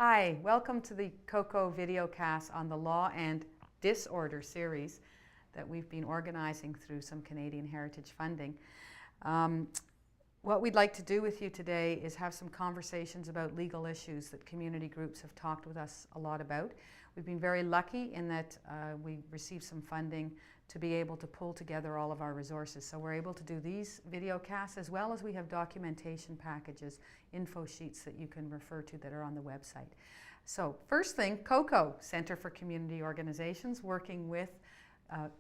Hi, welcome to the COCO videocast on the Law and Disorder series that we've been organizing through some Canadian Heritage funding. What we'd like to do with you today is have some conversations about legal issues that community groups have talked with us a lot about. We've been very lucky in that we received some funding to be able to pull together all of our resources. So we're able to do these videocasts as well as we have documentation packages, info sheets that you can refer to that are on the website. So first thing, COCO, Centre for Community Organizations, working with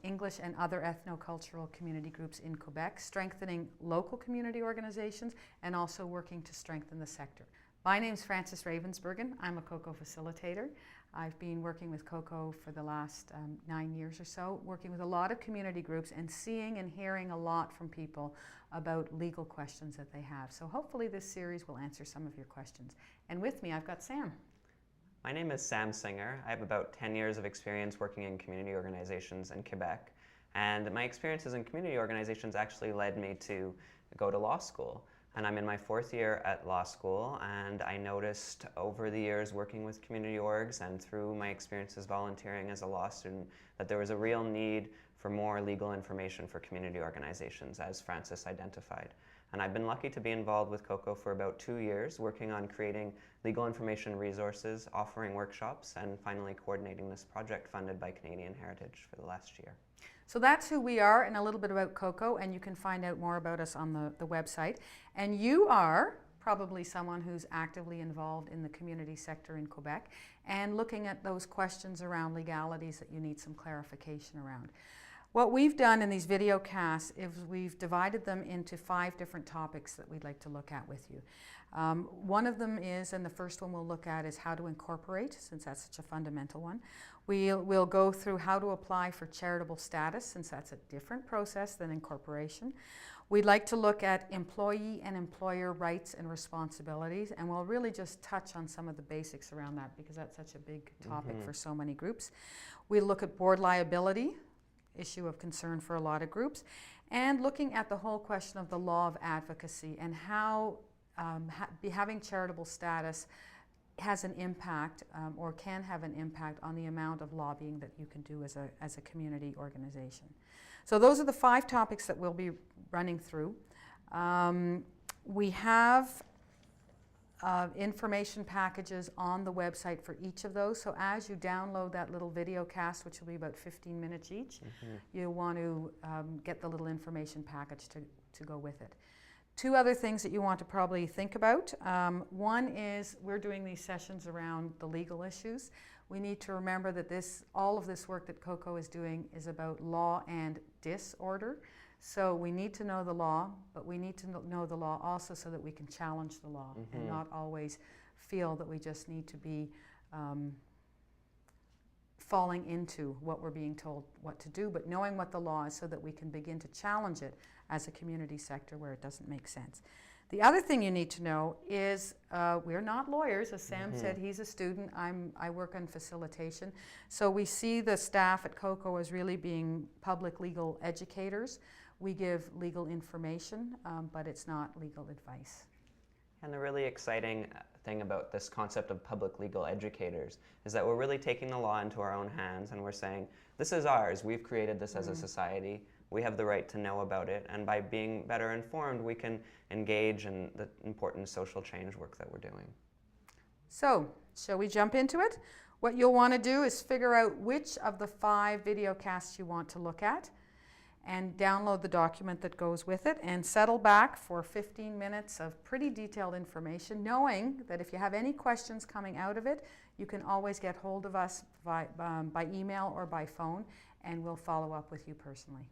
English and other ethnocultural community groups in Quebec, strengthening local community organizations and also working to strengthen the sector. My name is Frances Ravensbergen. I'm a COCO facilitator. I've been working with COCO for the last 9 years or so, working with a lot of community groups and seeing and hearing a lot from people about legal questions that they have. So hopefully this series will answer some of your questions. And with me I've got Sam. My name is Sam Singer. I have about 10 years of experience working in community organizations in Quebec. And my experiences in community organizations actually led me to go to law school. And I'm in my 4th year at law school, and I noticed over the years working with community orgs and through my experiences volunteering as a law student that there was a real need for more legal information for community organizations, as Frances identified. And I've been lucky to be involved with COCO for about 2 years, working on creating legal information resources, offering workshops, and finally coordinating this project funded by Canadian Heritage for the last year. So that's who we are and a little bit about COCO, and you can find out more about us on the website. And you are probably someone who's actively involved in the community sector in Quebec and looking at those questions around legalities that you need some clarification around. What we've done in these video casts is we've divided them into 5 different topics that we'd like to look at with you. One of them is, and the first one we'll look at, is how to incorporate, since that's such a fundamental one. We'll go through how to apply for charitable status, since that's a different process than incorporation. We'd like to look at employee and employer rights and responsibilities, and we'll really just touch on some of the basics around that because that's such a big topic for so many groups. We'll look at board liability, issue of concern for a lot of groups, and looking at the whole question of the law of advocacy and how having charitable status has an impact or can have an impact on the amount of lobbying that you can do as a community organization. So those are the 5 topics that we'll be running through. We have information packages on the website for each of those. So as you download that little video cast, which will be about 15 minutes each, you'll want to get the little information package to go with it. 2 other things that you want to probably think about. One is we're doing these sessions around the legal issues. We need to remember that all of this work that COCO is doing is about law and disorder. So we need to know the law, but we need to know the law also so that we can challenge the law and not always feel that we just need to be falling into what we're being told what to do, but knowing what the law is so that we can begin to challenge it as a community sector where it doesn't make sense. The other thing you need to know is we're not lawyers. As Sam said, he's a student. I work on facilitation. So we see the staff at COCO as really being public legal educators. We give legal information, but it's not legal advice. And the really exciting thing about this concept of public legal educators is that we're really taking the law into our own hands and we're saying, this is ours. We've created this as a society. We have the right to know about it, and by being better informed, we can engage in the important social change work that we're doing. So, shall we jump into it? What you'll want to do is figure out which of the 5 video casts you want to look at and download the document that goes with it and settle back for 15 minutes of pretty detailed information, knowing that if you have any questions coming out of it, you can always get hold of us by email or by phone, and we'll follow up with you personally.